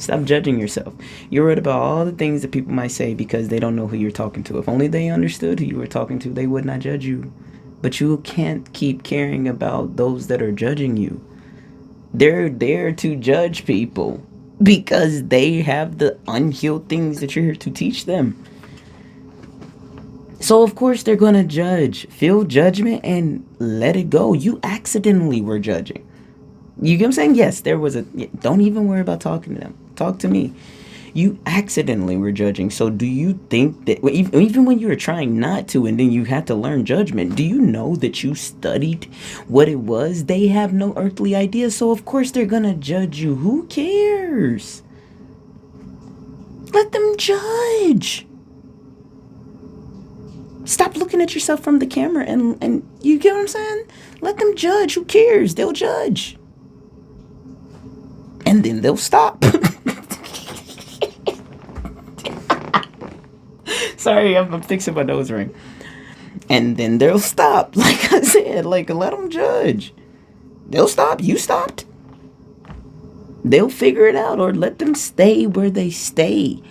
Stop judging yourself. You're worried about all the things that people might say because they don't know who you're talking to. If only they understood who you were talking to, they would not judge you. But you can't keep caring about those that are judging you. They're there to judge people because they have the unhealed things that you're here to teach them. So of course they're gonna judge. Feel judgment and let it go. You accidentally were judging. You get what I'm saying? Yes, there was a. Don't even worry about talking to them. Talk to me. You accidentally were judging. So do you think that even when you were trying not to, and then you had to learn judgment, do you know that you studied what it was? They have no earthly idea. So of course they're gonna judge you. Who cares? Let them judge. Stop looking at yourself from the camera and you get what I'm saying? Let them judge. Who cares? They'll judge. And then they'll stop. Sorry, I'm fixing my nose ring. And then they'll stop. Like I said, like let them judge. They'll stop. You stopped. They'll figure it out, or let them stay where they stay.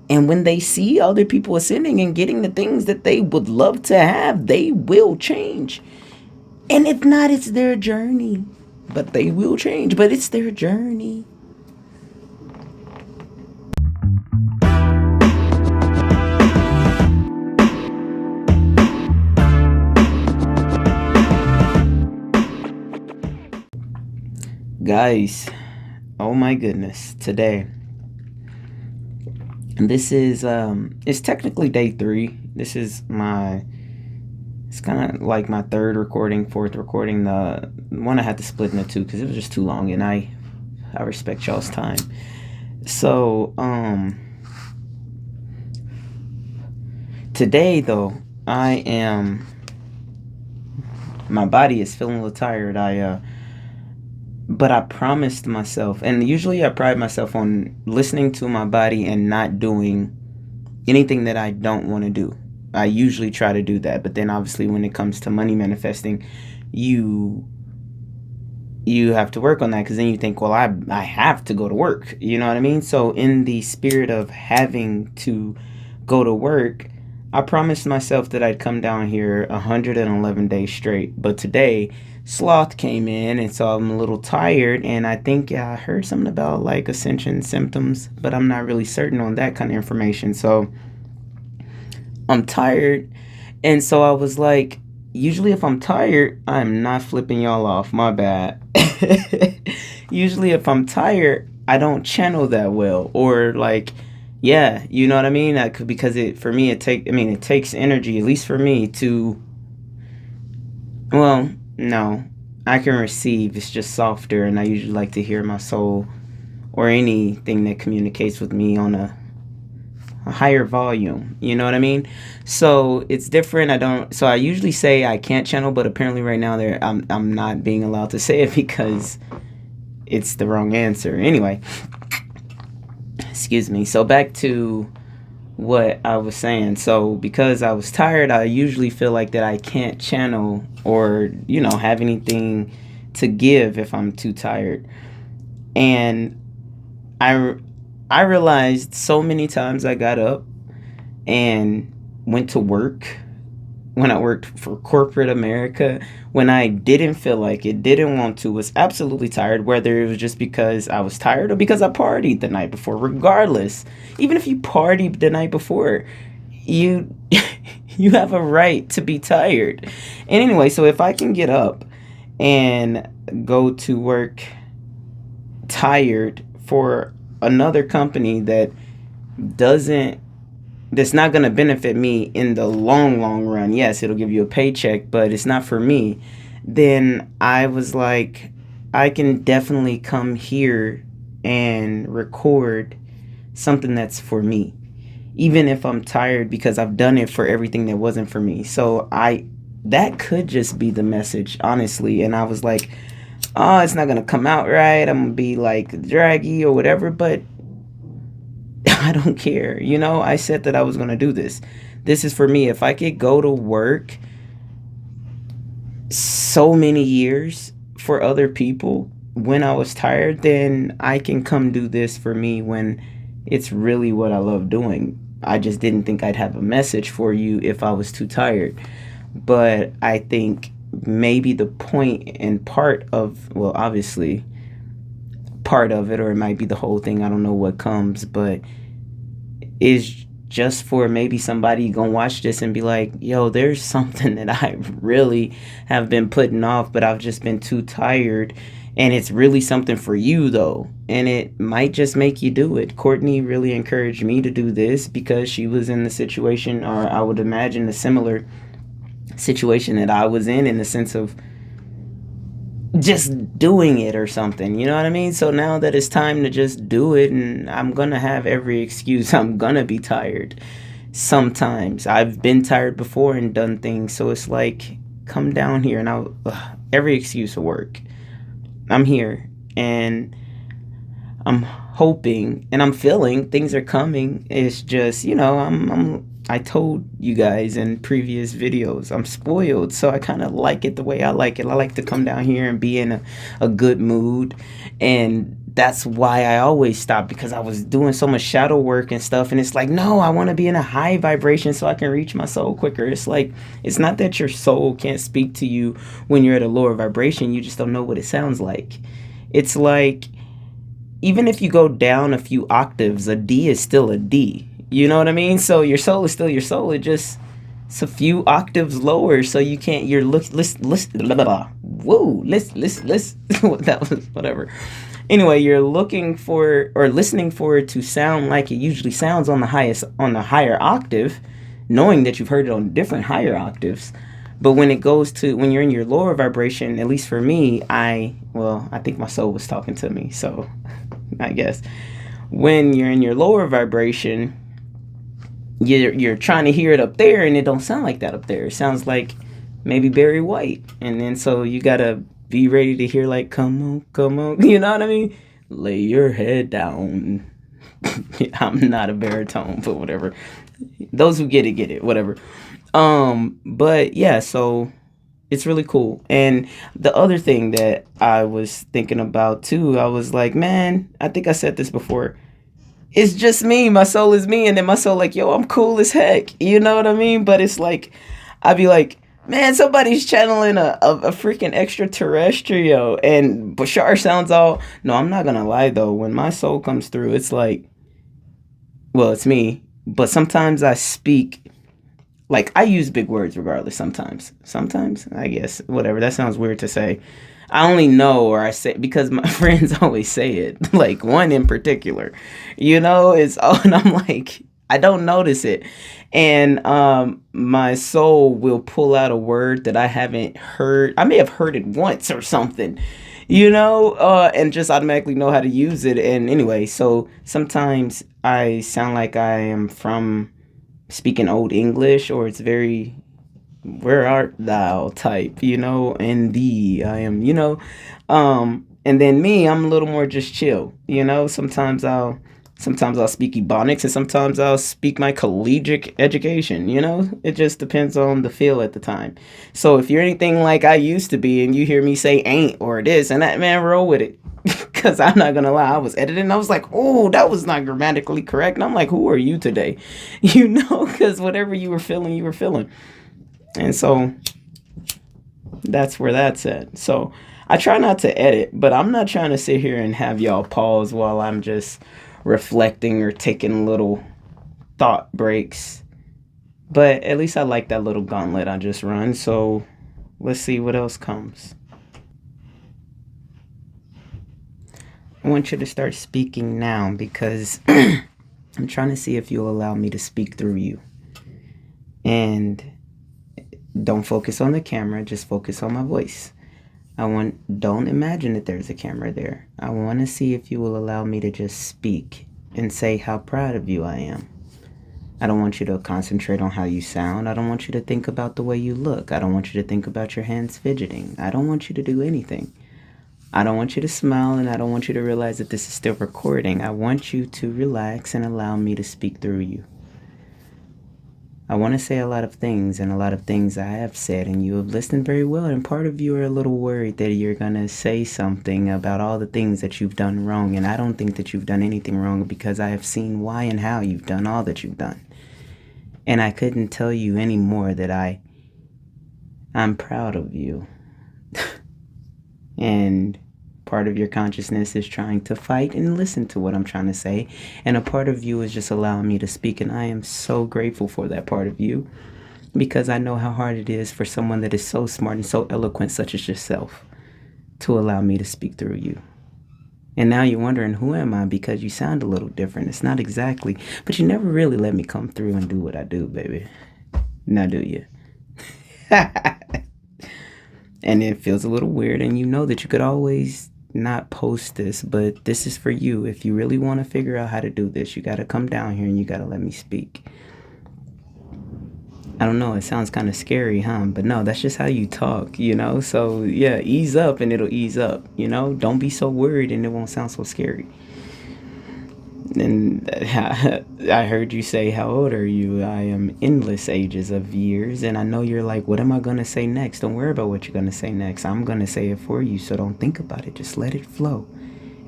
And when they see other people ascending and getting the things that they would love to have, they will change. And if not, it's their journey. But they will change. But it's their journey. Guys, oh my goodness, today. And this is it's technically day 3. This is it's kind of like my third recording, fourth recording. The one I had to split into 2 because it was just too long, and I respect y'all's time. So today though, my body is feeling a little tired. But I promised myself, and usually I pride myself on listening to my body and not doing anything that I don't want to do. I usually try to do that, but then obviously when it comes to money manifesting, you have to work on that, because then you think, well, I have to go to work. You know what I mean? So in the spirit of having to go to work, I promised myself that I'd come down here 111 days straight. But today, sloth came in, and so I'm a little tired, and I think I heard something about like ascension symptoms, but I'm not really certain on that kind of information. So I'm tired, and so I was like, usually if I'm tired, I'm not flipping y'all off, my bad. Usually if I'm tired, I don't channel that well, or like, yeah, you know what I mean? Because for me it takes energy, at least for me, to, well, no, I can receive. It's just softer, and I usually like to hear my soul or anything that communicates with me on a higher volume. You know what I mean? So it's different. So I usually say I can't channel, but apparently right now I'm not being allowed to say it because it's the wrong answer. Anyway, excuse me. So back to what I was saying. So because I was tired, I usually feel like that I can't channel or, have anything to give if I'm too tired. And I realized so many times I got up and went to work when I worked for corporate America, when I didn't feel like it, didn't want to, was absolutely tired, whether it was just because I was tired or because I partied the night before. Regardless, even if you partied the night before, you you have a right to be tired. And anyway, so if I can get up and go to work tired for another company that's not going to benefit me in the long run, yes, it'll give you a paycheck, but it's not for me, then I was like, I can definitely come here and record something that's for me, even if I'm tired, because I've done it for everything that wasn't for me. So that could just be the message, honestly. And I was like, oh, it's not going to come out right, I'm going to be like draggy or whatever, but I don't care. I said that I was going to do this. This is for me. If I could go to work so many years for other people when I was tired, then I can come do this for me when it's really what I love doing. I just didn't think I'd have a message for you if I was too tired. But I think maybe the point and part of, well, obviously, part of it, or it might be the whole thing, I don't know what comes, but is just for maybe somebody gonna watch this and be like, yo, there's something that I really have been putting off, but I've just been too tired. And it's really something for you, though. And it might just make you do it. Courtney really encouraged me to do this because she was in the situation, or I would imagine a similar situation that I was in the sense of just doing it or something, you know what I mean? So now that it's time to just do it, and I'm gonna have every excuse, I'm gonna be tired sometimes. I've been tired before and done things, so it's like, come down here, and every excuse will work. I'm here, and I'm hoping, and I'm feeling things are coming. It's just, I told you guys in previous videos, I'm spoiled, so I kind of like it the way I like it. I like to come down here and be in a good mood, and that's why I always stop, because I was doing so much shadow work and stuff, and it's like, no, I want to be in a high vibration so I can reach my soul quicker. It's like, it's not that your soul can't speak to you when you're at a lower vibration, you just don't know what it sounds like. It's like, even if you go down a few octaves, a D is still a D. You know what I mean? So your soul is still your soul. It's a few octaves lower. So you can't. You're listen. Blah, blah, blah. Whoa. Listen. That was whatever. Anyway, you're looking for or listening for it to sound like it usually sounds on the higher octave, knowing that you've heard it on different higher octaves. But when you're in your lower vibration, at least for me, I think my soul was talking to me. So I guess when you're in your lower vibration, you're trying to hear it up there, and it don't sound like that up there. It sounds like maybe Barry White, and then so you gotta be ready to hear like, come on, you know what I mean? Lay your head down. I'm not a baritone, but whatever. Those who get it, whatever. But yeah, so it's really cool. And the other thing that I was thinking about too, I was like, man, I think I said this before. It's just me. My soul is me. And then my soul like, yo, I'm cool as heck. You know what I mean? But it's like, I'd be like, man, somebody's channeling a freaking extraterrestrial. And Bashar sounds all, no, I'm not going to lie though. When my soul comes through, it's like, well, it's me. But sometimes I speak, like I use big words regardless sometimes. Sometimes, I guess, whatever. That sounds weird to say. I only know, or I say, because my friends always say it, like one in particular, it's, oh, and I'm like, I don't notice it. And my soul will pull out a word that I haven't heard. I may have heard it once or something, and just automatically know how to use it. And anyway, so sometimes I sound like I am from speaking Old English, or it's very, where art thou type, and thee I am, and then me, I'm a little more just chill, sometimes I'll speak Ebonics, and sometimes I'll speak my collegiate education, it just depends on the feel at the time. So if you're anything like I used to be, and you hear me say ain't or this and that, man, roll with it. Because I'm not gonna lie, I was editing, I was like, oh, that was not grammatically correct, and I'm like, who are you today? Because whatever you were feeling. And so that's where that's at. So I try not to edit, but I'm not trying to sit here and have y'all pause while I'm just reflecting or taking little thought breaks. But at least I like that little gauntlet I just run. So let's see what else comes. I want you to start speaking now, because I'm trying to see if you'll allow me to speak through you. And don't focus on the camera, just focus on my voice. Don't imagine that there's a camera there. I want to see if you will allow me to just speak and say how proud of you I am. I don't want you to concentrate on how you sound. I don't want you to think about the way you look. I don't want you to think about your hands fidgeting. I don't want you to do anything. I don't want you to smile, and I don't want you to realize that this is still recording. I want you to relax and allow me to speak through you. I want to say a lot of things, and a lot of things I have said, and you have listened very well. And part of you are a little worried that you're going to say something about all the things that you've done wrong. And I don't think that you've done anything wrong because I have seen why and how you've done all that you've done. And I couldn't tell you any more that I'm proud of you. And part of your consciousness is trying to fight and listen to what I'm trying to say. And a part of you is just allowing me to speak. And I am so grateful for that part of you, because I know how hard it is for someone that is so smart and so eloquent, such as yourself, to allow me to speak through you. And now you're wondering, who am I? Because you sound a little different. It's not exactly, but you never really let me come through and do what I do, baby. Now do you? And it feels a little weird, and you know that you could always not post this, but this is for you. If you really want to figure out how to do this, you got to come down here and you got to let me speak. I don't know, it sounds kind of scary, huh? But no, that's just how you talk, you know? So yeah, ease up and it'll ease up, you know? Don't be so worried and it won't sound so scary. And I heard you say, how old are you? I am endless ages of years. And I know you're like, what am I going to say next? Don't worry about what you're going to say next. I'm going to say it for you. So don't think about it. Just let it flow.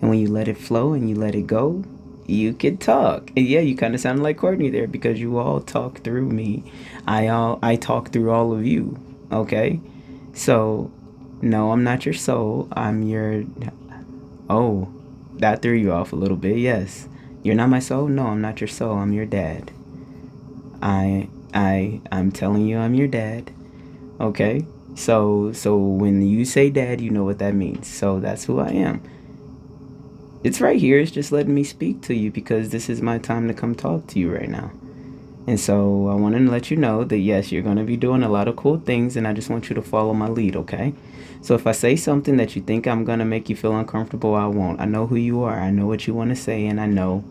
And when you let it flow and you let it go, you can talk. And yeah, you kind of sounded like Courtney there, because you all talk through me. I talk through all of you. Okay? So, no, I'm not your soul. I'm your... Oh, that threw you off a little bit. Yes. You're not my soul? No, I'm not your soul. I'm your dad. I'm telling you I'm your dad. Okay? So when you say dad, you know what that means. So that's who I am. It's right here. It's just letting me speak to you, because this is my time to come talk to you right now. And so I wanted to let you know that, yes, you're going to be doing a lot of cool things, and I just want you to follow my lead, okay? So if I say something that you think I'm going to make you feel uncomfortable, I won't. I know who you are. I know what you want to say, and I know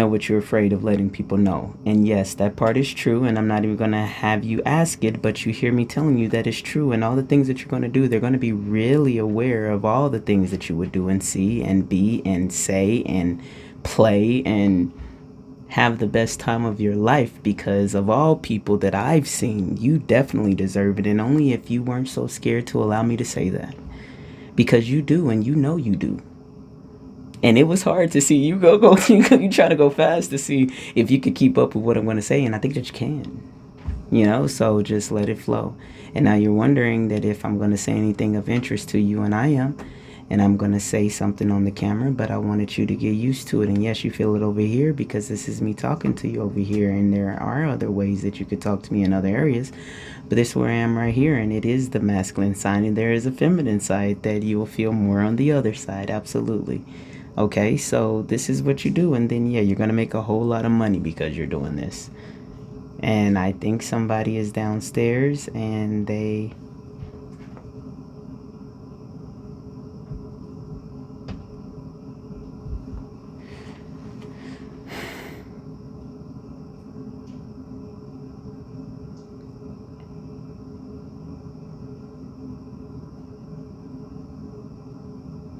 what you're afraid of letting people know. And yes, that part is true, and I'm not even going to have you ask it, but you hear me telling you that it's true, and all the things that you're going to do, they're going to be really aware of all the things that you would do and see and be and say and play and have the best time of your life, because of all people that I've seen, you definitely deserve it. And only if you weren't so scared to allow me to say that, because you do, and you know you do. And it was hard to see you you try to go fast to see if you could keep up with what I'm going to say, and I think that you can, you know. So just let it flow. And now you're wondering that if I'm going to say anything of interest to you, and I am. And I'm going to say something on the camera, but I wanted you to get used to it. And yes, you feel it over here because this is me talking to you over here. And there are other ways that you could talk to me in other areas. But this is where I am right here. And it is the masculine side. And there is a feminine side that you will feel more on the other side. Absolutely. Okay, so this is what you do. And then, yeah, you're going to make a whole lot of money because you're doing this. And I think somebody is downstairs and they...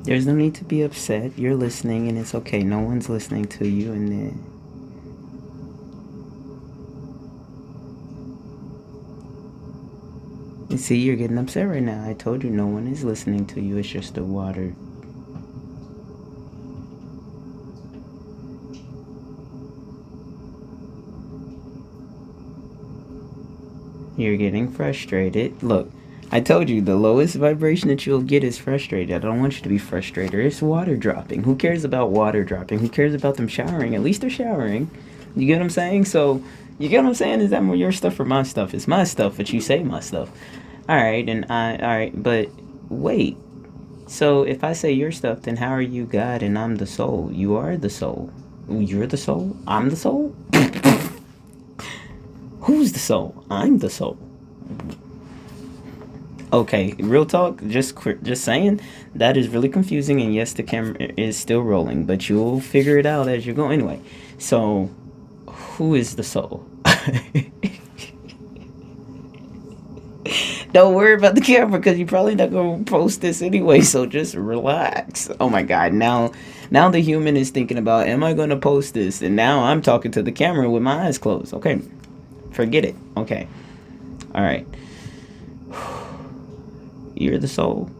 There's no need to be upset. You're listening, and it's okay. No one's listening to you, and then... You see, you're getting upset right now. I told you no one is listening to you. It's just the water. You're getting frustrated. Look, I told you the lowest vibration that you'll get is frustrated. I don't want you to be frustrated. It's water dropping. Who cares about water dropping? Who cares about them showering? At least they're showering. You get what I'm saying? So, you get what I'm saying? Is that more your stuff or my stuff? It's my stuff, but you say my stuff. Alright, but wait. So, if I say your stuff, then how are you God and I'm the soul? You are the soul. You're the soul? I'm the soul? Who's the soul? I'm the soul. Okay, real talk, just saying, that is really confusing, and yes, the camera is still rolling, but you'll figure it out as you go anyway. So, who is the soul? Don't worry about the camera, because you're probably not going to post this anyway, so just relax. Oh my god, now Now the human is thinking about, am I going to post this? And now I'm talking to the camera with my eyes closed. Okay, forget it. Okay, all right. You're the soul.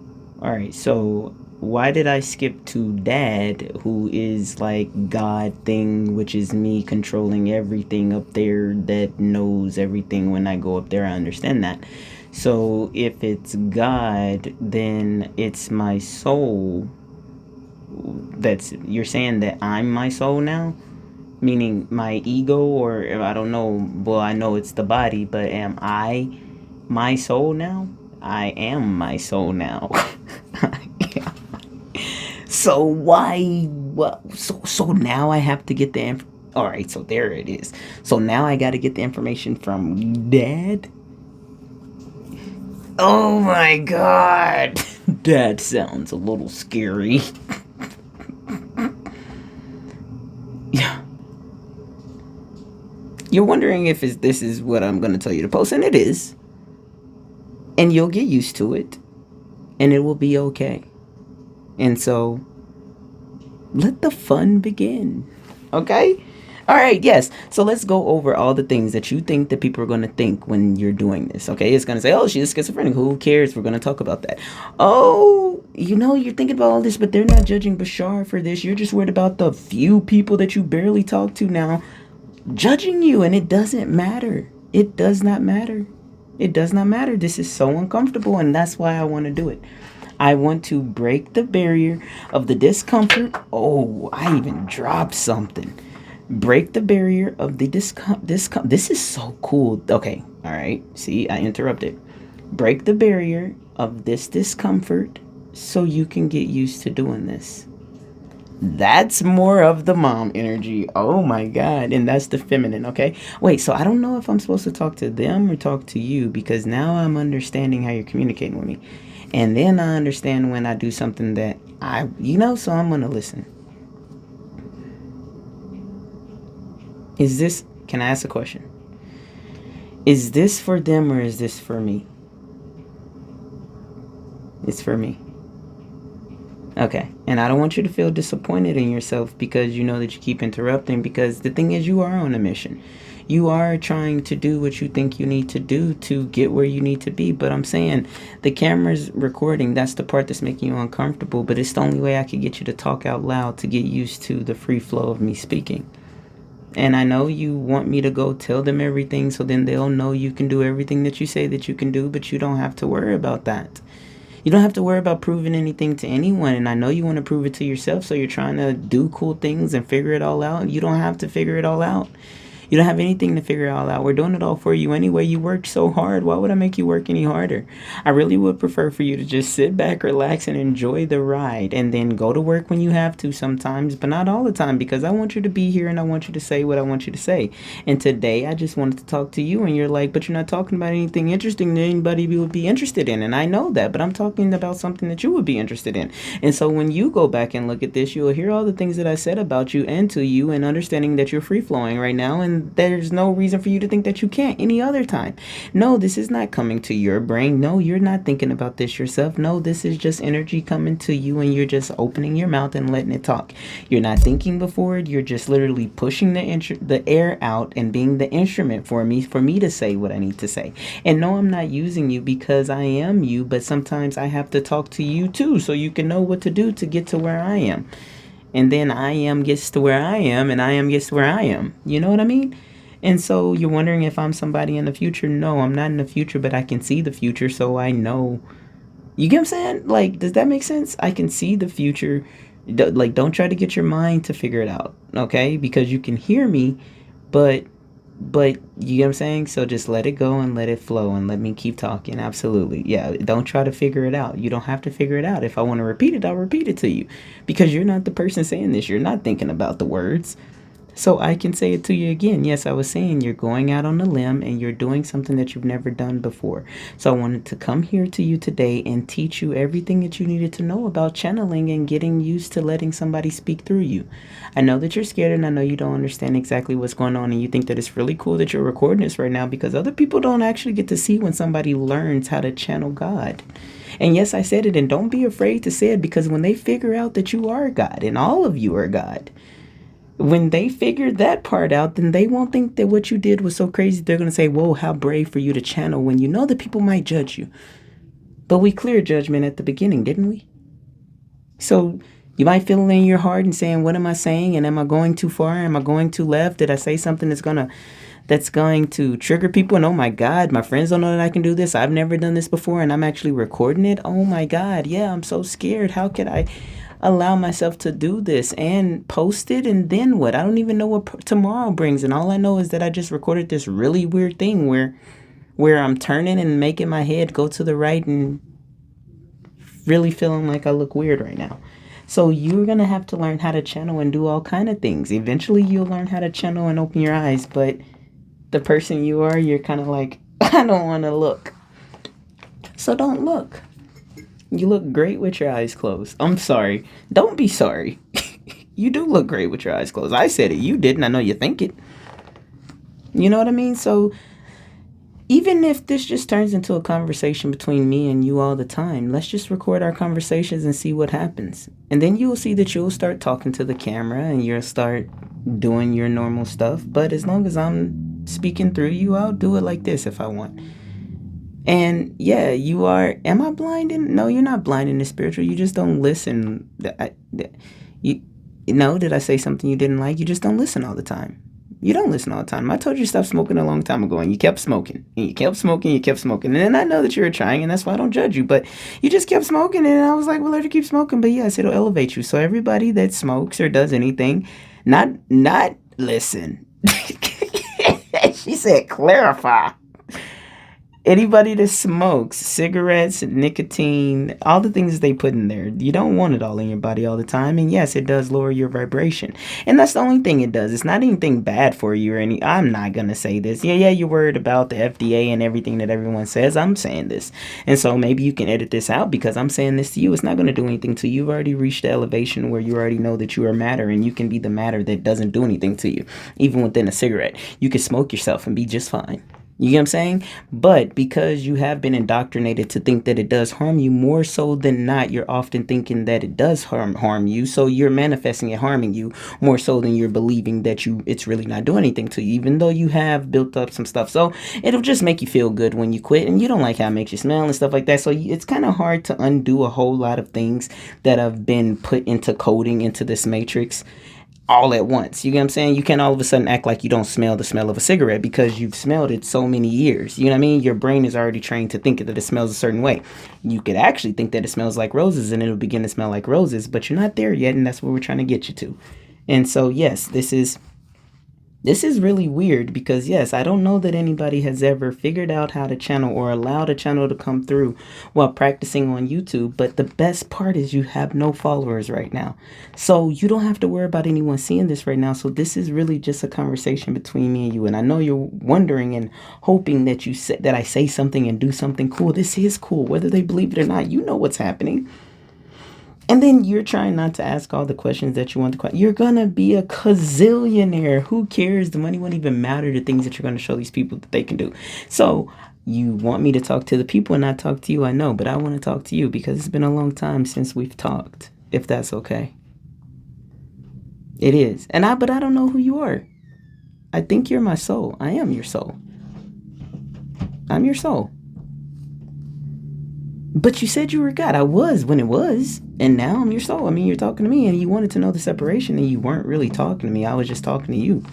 All right, so why did I skip to dad, who is like God thing, which is me controlling everything up there that knows everything when I go up there? I understand that. So if it's God, then it's my soul. That's, you're saying that I'm my soul now? Meaning my ego, or I don't know. Well, I know it's the body, but am I my soul now? I am my soul now. So why? What? So now I have to get the. All right. So there it is. So now I got to get the information from dad. Oh my god. That sounds a little scary. Yeah. You're wondering if this is what I'm going to tell you to post, and it is. And you'll get used to it, and it will be okay. And so, let the fun begin. Okay? All right, yes. So let's go over all the things that you think that people are going to think when you're doing this. Okay? It's going to say, oh, she's schizophrenic. Who cares? We're going to talk about that. Oh, you're thinking about all this, but they're not judging Bashar for this. You're just worried about the few people that you barely talk to now judging you, and it doesn't matter. It does not matter. It does not matter. This is so uncomfortable, and that's why I want to do it. I want to break the barrier of the discomfort. Oh, I even dropped something. Break the barrier of the discomfort. This is so cool. Okay, all right. See, I interrupted. Break the barrier of this discomfort so you can get used to doing this. That's more of the mom energy. Oh my god. And that's the feminine, okay? Wait, so I don't know if I'm supposed to talk to them or talk to you, because now I'm understanding how you're communicating with me. And then I understand when I do something that so I'm going to listen. Can I ask a question? Is this for them or is this for me? It's for me. Okay, and I don't want you to feel disappointed in yourself because you know that you keep interrupting, because the thing is, you are on a mission. You are trying to do what you think you need to do to get where you need to be. But I'm saying the camera's recording. That's the part that's making you uncomfortable. But it's the only way I could get you to talk out loud, to get used to the free flow of me speaking. And I know you want me to go tell them everything so then they'll know you can do everything that you say that you can do, but you don't have to worry about that. You don't have to worry about proving anything to anyone, and I know you want to prove it to yourself, so you're trying to do cool things and figure it all out. You don't have to figure it all out. You don't have anything to figure it all out. We're doing it all for you anyway. You worked so hard. Why would I make you work any harder? I really would prefer for you to just sit back, relax, and enjoy the ride, and then go to work when you have to sometimes, but not all the time, because I want you to be here and I want you to say what I want you to say. And today I just wanted to talk to you, and you're like, but you're not talking about anything interesting that anybody would be interested in. And I know that, but I'm talking about something that you would be interested in. And so when you go back and look at this, you'll hear all the things that I said about you and to you, and understanding that you're free flowing right now, and there's no reason for you to think that you can't any other time. No, this is not coming to your brain. No, you're not thinking about this yourself. No, this is just energy coming to you, and you're just opening your mouth and letting it talk. You're not thinking before it. You're just literally pushing the air out and being the instrument for me to say what I need to say. And no, I'm not using you because I am you, but sometimes I have to talk to you too, so you can know what to do to get to where I am. And then I am gets to where I am, and I am gets to where I am. You know what I mean? And so you're wondering if I'm somebody in the future. No, I'm not in the future, but I can see the future, so I know. You get what I'm saying? Like, does that make sense? I can see the future. Like, don't try to get your mind to figure it out, okay? Because you can hear me, but you get what I'm saying? So just let it go and let it flow and let me keep talking. Absolutely. Yeah, don't try to figure it out. You don't have to figure it out. If I want to repeat it, I'll repeat it to you, because you're not the person saying this. You're not thinking about the words. So I can say it to you again. Yes, I was saying you're going out on a limb and you're doing something that you've never done before. So I wanted to come here to you today and teach you everything that you needed to know about channeling and getting used to letting somebody speak through you. I know that you're scared and I know you don't understand exactly what's going on, and you think that it's really cool that you're recording this right now because other people don't actually get to see when somebody learns how to channel God. And yes, I said it, and don't be afraid to say it, because when they figure out that you are God and all of you are God, when they figure that part out, then they won't think that what you did was so crazy. They're going to say, whoa, how brave for you to channel when you know that people might judge you. But we cleared judgment at the beginning, didn't we? So you might feel it in your heart and saying, what am I saying? And am I going too far? Am I going too left? Did I say something that's going to trigger people? And oh my God, my friends don't know that I can do this. I've never done this before and I'm actually recording it. Oh my God. Yeah, I'm so scared. How could I allow myself to do this and post it? And then what? I don't even know what tomorrow brings. And all I know is that I just recorded this really weird thing where I'm turning and making my head go to the right and really feeling like I look weird right now. So you're going to have to learn how to channel and do all kind of things. Eventually you'll learn how to channel and open your eyes, but the person you are, you're kind of like, I don't want to look. So don't look. You look great with your eyes closed. I'm sorry. Don't be sorry. You do look great with your eyes closed. I said it. You didn't. I know you think it. You know what I mean? So even if this just turns into a conversation between me and you all the time, let's just record our conversations and see what happens. And then you'll see that you'll start talking to the camera and you'll start doing your normal stuff. But as long as I'm speaking through you, I'll do it like this if I want. And yeah, you are. Am I blind? No, you're not blind in the spiritual. You just don't listen. You know, did I say something you didn't like? You just don't listen all the time. You don't listen all the time. I told you to stop smoking a long time ago, and you kept smoking. And you kept smoking, you kept smoking. And then I know that you were trying, and that's why I don't judge you. But you just kept smoking, and I was like, well, let her keep smoking. But yes, it'll elevate you. So everybody that smokes or does anything, not listen. She said clarify. Anybody that smokes cigarettes, nicotine, all the things they put in there, you don't want it all in your body all the time. And yes, it does lower your vibration. And that's the only thing it does. It's not anything bad for you or any. I'm not going to say this. Yeah, you're worried about the FDA and everything that everyone says. I'm saying this. And so maybe you can edit this out because I'm saying this to you. It's not going to do anything to you. You've already reached the elevation where you already know that you are matter and you can be the matter that doesn't do anything to you. Even within a cigarette, you can smoke yourself and be just fine. You get what I'm saying? But because you have been indoctrinated to think that it does harm you, more so than not, you're often thinking that it does harm you. So you're manifesting it harming you more so than you're believing that it's really not doing anything to you, even though you have built up some stuff. So it'll just make you feel good when you quit, and you don't like how it makes you smell and stuff like that. So it's kind of hard to undo a whole lot of things that have been put into coding into this matrix all at once. You get what I'm saying? You can't all of a sudden act like you don't smell the smell of a cigarette because you've smelled it so many years. You know what I mean? Your brain is already trained to think that it smells a certain way. You could actually think that it smells like roses and it'll begin to smell like roses, but you're not there yet, and that's what we're trying to get you to. And so, yes, this is really weird because, yes, I don't know that anybody has ever figured out how to channel or allowed a channel to come through while practicing on YouTube. But the best part is you have no followers right now. So you don't have to worry about anyone seeing this right now. So this is really just a conversation between me and you. And I know you're wondering and hoping that that I say something and do something cool. This is cool. Whether they believe it or not, you know what's happening. And then you're trying not to ask all the questions that you want to. You're going to be a gazillionaire. Who cares? The money won't even matter. The things that you're going to show these people that they can do. So you want me to talk to the people and not talk to you, I know. But I want to talk to you because it's been a long time since we've talked, if that's okay. It is. But I don't know who you are. I think you're my soul. I am your soul. I'm your soul. But you said you were God. I was when it was. And now I'm your soul. I mean, you're talking to me and you wanted to know the separation and you weren't really talking to me. I was just talking to you.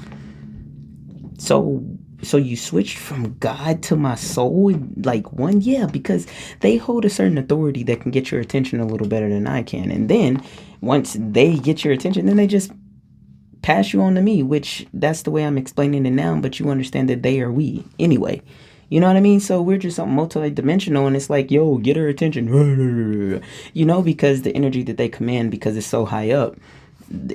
So you switched from God to my soul like one? Yeah, because they hold a certain authority that can get your attention a little better than I can. And then once they get your attention, then they just pass you on to me, which that's the way I'm explaining it now. But you understand that they are we anyway. You know what I mean? So we're just multi-dimensional, and it's like, yo, get her attention. You know, because the energy that they command, because it's so high up,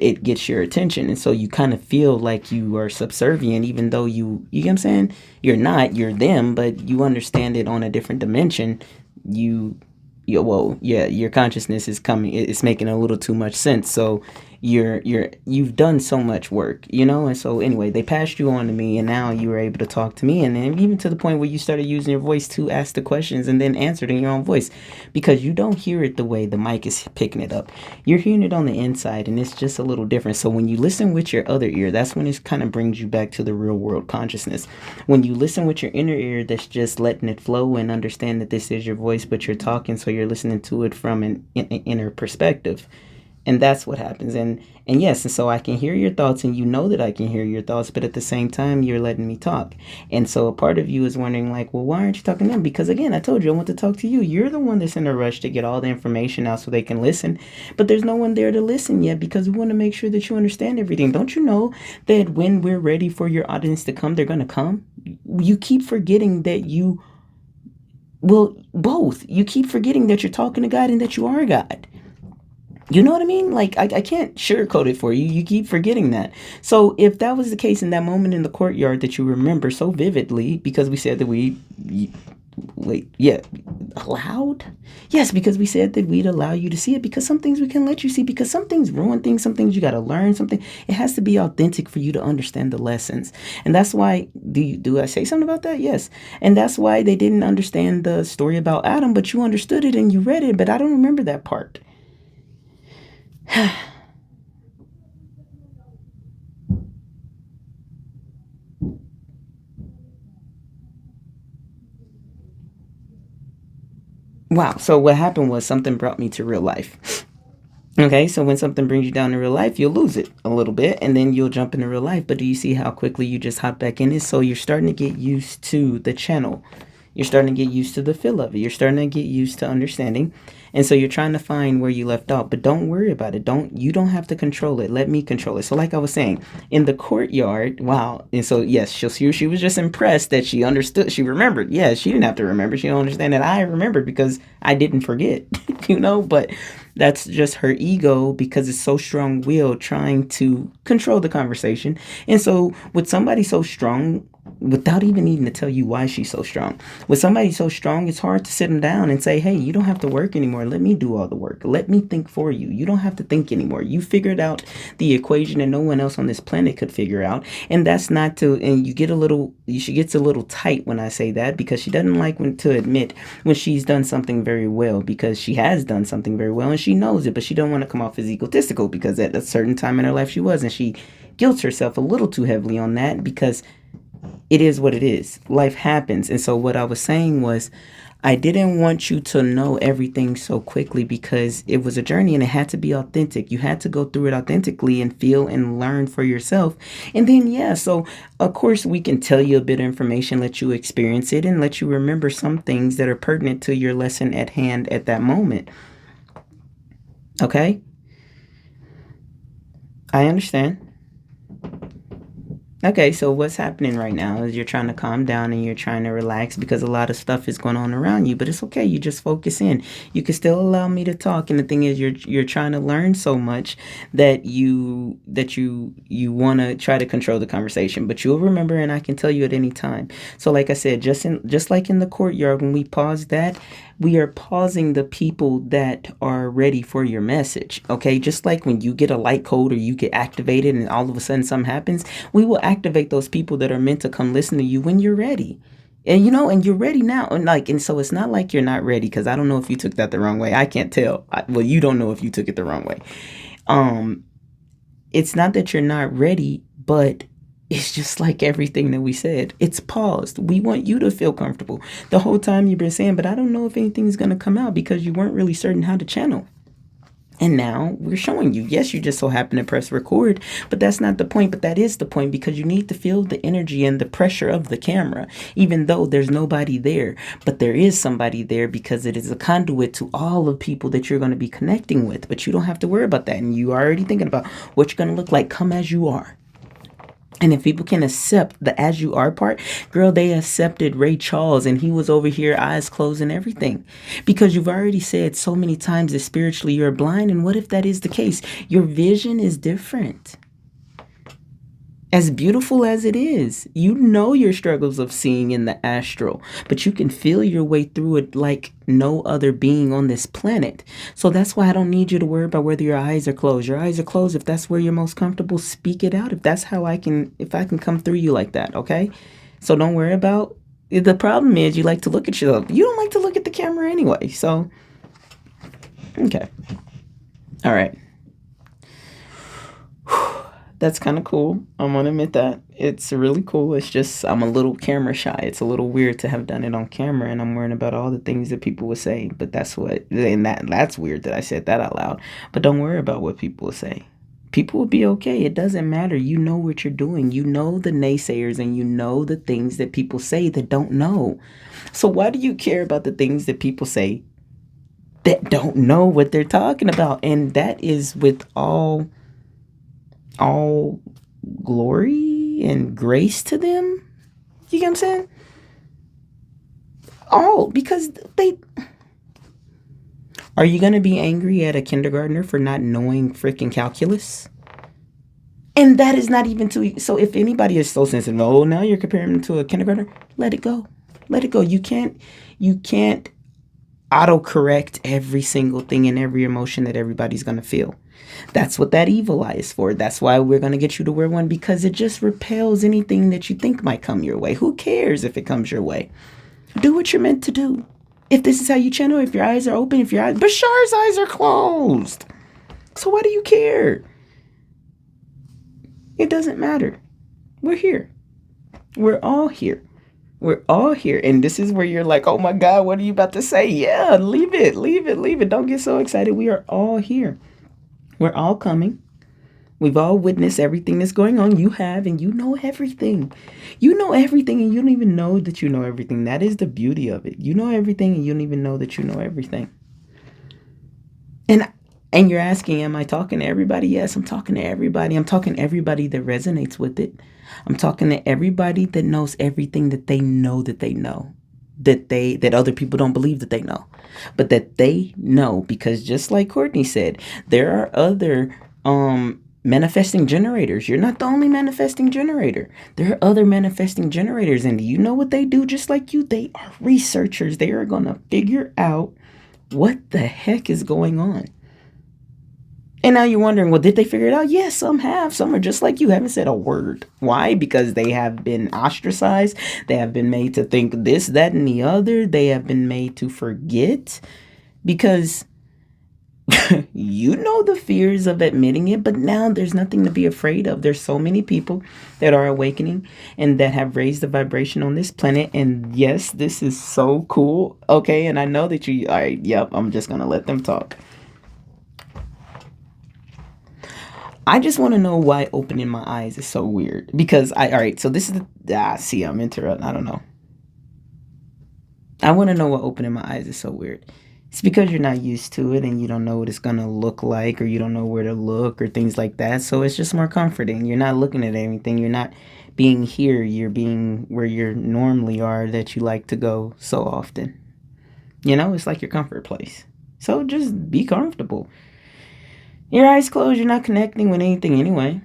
it gets your attention, and so you kind of feel like you are subservient, even though you get what I'm saying, you're not, you're them, but you understand it on a different dimension. You you well yeah your consciousness is coming, it's making a little too much sense. So you've done so much work, and so anyway, they passed you on to me, and now you were able to talk to me, and then even to the point where you started using your voice to ask the questions and then answered in your own voice, because you don't hear it the way the mic is picking it up. You're hearing it on the inside, and it's just a little different. So when you listen with your other ear, that's when it kind of brings you back to the real world consciousness. When you listen with your inner ear, that's just letting it flow and understand that this is your voice, but you're talking, so you're listening to it from an inner perspective. And that's what happens. And yes, and so I can hear your thoughts, and you know that I can hear your thoughts, but at the same time you're letting me talk. And so a part of you is wondering, like, well, why aren't you talking to them? Because again, I told you I want to talk to you. You're the one that's in a rush to get all the information out so they can listen, but there's no one there to listen yet, because we want to make sure that you understand everything. Don't you know that when we're ready for your audience to come, they're going to come? You keep forgetting that both. You keep forgetting that you're talking to God and that you are God. You know what I mean? Like, I can't sugarcoat it for you. You keep forgetting that. So if that was the case in that moment in the courtyard that you remember so vividly, because we said that allowed? Yes, because we said that we'd allow you to see it, because some things we can let you see, because some things ruin things, some things you got to learn, something. It has to be authentic for you to understand the lessons. And that's why, do I say something about that? Yes. And that's why they didn't understand the story about Adam, but you understood it and you read it, but I don't remember that part. Wow. So what happened was something brought me to real life. Okay, so when something brings you down to real life, you'll lose it a little bit, and then you'll jump into real life. But do you see how quickly you just hop back in it? So you're starting to get used to the channel. You're starting to get used to the feel of it. You're starting to get used to understanding. And so you're trying to find where you left off, but don't worry about it. You don't have to control it. Let me control it. So like I was saying, in the courtyard, wow. And so yes, she was just impressed that she understood. She remembered. Yeah, she didn't have to remember. She don't understand that I remembered because I didn't forget, but that's just her ego, because it's so strong-willed, trying to control the conversation. And so with somebody so strong, without even needing to tell you why she's so strong, with somebody so strong, it's hard to sit them down and say, hey, you don't have to work anymore. Let me do all the work. Let me think for you. You don't have to think anymore. You figured out the equation that no one else on this planet could figure out. And that's not to, and she gets a little tight when I say that, because she doesn't like to admit when she's done something very well, because she has done something very well and she knows it, but she don't want to come off as egotistical, because at a certain time in her life she was, and she guilts herself a little too heavily on that, because it is what it is. Life happens. And so what I was saying was, I didn't want you to know everything so quickly, because it was a journey and it had to be authentic. You had to go through it authentically and feel and learn for yourself. And then, so of course we can tell you a bit of information, let you experience it, and let you remember some things that are pertinent to your lesson at hand at that moment. Okay? I understand. Okay, so what's happening right now is you're trying to calm down and you're trying to relax, because a lot of stuff is going on around you, but it's okay. You just focus in. You can still allow me to talk, and the thing is, you're trying to learn so much that you want to try to control the conversation, but you'll remember, and I can tell you at any time. So like I said, just like in the courtyard, when we pause that, we are pausing the people that are ready for your message. Okay, just like when you get a light code or you get activated and all of a sudden something happens, we will activate those people that are meant to come listen to you when you're ready. And and you're ready now. And so it's not like you're not ready, because I don't know if you took that the wrong way. I can't tell. Well, you don't know if you took it the wrong way. It's not that you're not ready, but it's just like everything that we said. It's paused. We want you to feel comfortable. The whole time you've been saying, but I don't know if anything's going to come out, because you weren't really certain how to channel. And now we're showing you. Yes, you just so happen to press record, but that's not the point. But that is the point, because you need to feel the energy and the pressure of the camera, even though there's nobody there. But there is somebody there, because it is a conduit to all of people that you're going to be connecting with. But you don't have to worry about that. And you are already thinking about what you're going to look like. Come as you are. And if people can accept the as you are part, girl, they accepted Ray Charles and he was over here eyes closed and everything. Because you've already said so many times that spiritually you're blind. And what if that is the case? Your vision is different. As beautiful as it is, you know your struggles of seeing in the astral, but you can feel your way through it like no other being on this planet. So that's why I don't need you to worry about whether your eyes are closed. Your eyes are closed. If that's where you're most comfortable, speak it out. If that's how I can come through you like that, okay? So don't worry about it. The problem is you like to look at yourself. You don't like to look at the camera anyway. So, okay. All right. That's kind of cool. I'm going to admit that. It's really cool. It's just I'm a little camera shy. It's a little weird to have done it on camera, and I'm worrying about all the things that people would say. But that's weird that I said that out loud. But don't worry about what people will say. People will be okay. It doesn't matter. You know what you're doing. You know the naysayers, and you know the things that people say that don't know. So why do you care about the things that people say that don't know what they're talking about? And that is with all glory and grace to them. You get what I'm saying? Because they... Are you going to be angry at a kindergartner for not knowing freaking calculus? And that is not even too... So if anybody is so sensitive, oh, now you're comparing them to a kindergartner, let it go. Let it go. You can't autocorrect every single thing and every emotion that everybody's going to feel. That's what that evil eye is for. That's why we're going to get you to wear one, because it just repels anything that you think might come your way. Who cares if it comes your way? Do what you're meant to do. If this is how you channel, if your eyes are open, Bashar's eyes are closed. So why do you care? It doesn't matter. We're here. We're all here. We're all here. And this is where you're like, oh my God, what are you about to say? Yeah, leave it. Don't get so excited. We are all here. We're all coming. We've all witnessed everything that's going on. You have, and you know everything. You know everything, and you don't even know that you know everything. That is the beauty of it. You know everything, and you don't even know that you know everything. And you're asking, am I talking to everybody? Yes, I'm talking to everybody. I'm talking to everybody that resonates with it. I'm talking to everybody that knows everything that they know that they know. That other people don't believe that they know. But that they know, because just like Courtney said, there are other manifesting generators. You're not the only manifesting generator. There are other manifesting generators, and you know what they do just like you? They are researchers. They are going to figure out what the heck is going on. And now you're wondering, well, did they figure it out? Yes, some have. Some are just like you, haven't said a word. Why? Because they have been ostracized. They have been made to think this, that, and the other. They have been made to forget. Because you know the fears of admitting it, but now there's nothing to be afraid of. There's so many people that are awakening and that have raised the vibration on this planet. And yes, this is so cool. Okay, and I know that all right, yep, I'm just going to let them talk. I just want to know why opening my eyes is so weird. Because all right, so this is I'm interrupting. I don't know. I want to know why opening my eyes is so weird. It's because you're not used to it and you don't know what it's going to look like, or you don't know where to look or things like that. So it's just more comforting. You're not looking at anything. You're not being here. You're being where you normally are, that you like to go so often. You know, it's like your comfort place. So just be comfortable. Your eyes closed, you're not connecting with anything anyway.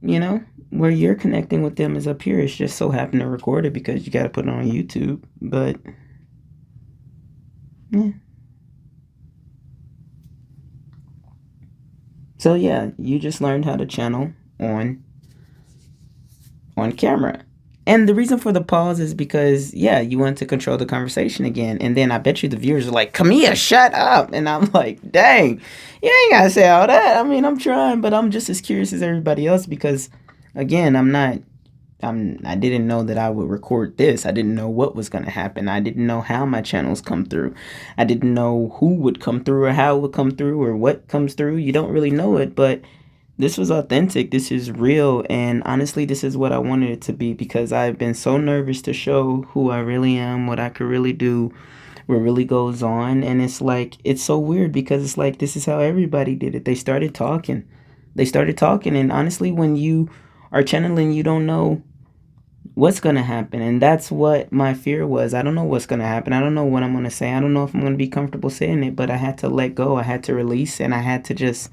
You know, where you're connecting with them is up here. It's just so happened to record it because you got to put it on YouTube. But, yeah. So, yeah, you just learned how to channel on camera. And the reason for the pause is because, yeah, you want to control the conversation again. And then I bet you the viewers are like, Camilla, shut up. And I'm like, dang, you ain't got to say all that. I mean, I'm trying, but I'm just as curious as everybody else because, again, I didn't know that I would record this. I didn't know what was going to happen. I didn't know how my channels come through. I didn't know who would come through or how it would come through or what comes through. You don't really know it, but this was authentic. This is real. And honestly, this is what I wanted it to be because I've been so nervous to show who I really am, what I could really do, what really goes on. And it's like, it's so weird because it's like, this is how everybody did it. They started talking. And honestly, when you are channeling, you don't know what's going to happen. And that's what my fear was. I don't know what's going to happen. I don't know what I'm going to say. I don't know if I'm going to be comfortable saying it, but I had to let go. I had to release, and I had to just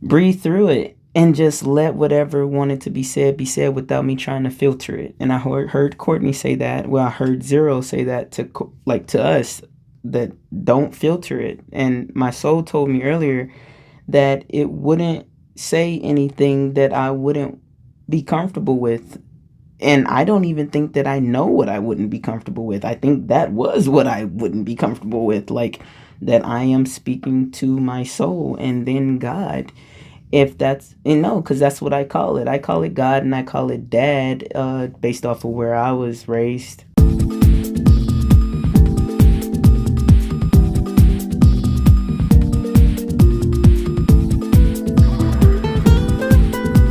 breathe through it and just let whatever wanted to be said without me trying to filter it. And I heard Courtney say that. Well, I heard Zero say that to us, that don't filter it. And my soul told me earlier that it wouldn't say anything that I wouldn't be comfortable with. And I don't even think that I know what I wouldn't be comfortable with. I think that was what I wouldn't be comfortable with. Like, that I am speaking to my soul and then God. If that's, and no, because that's what I call it. I call it God, and I call it Dad, based off of where I was raised.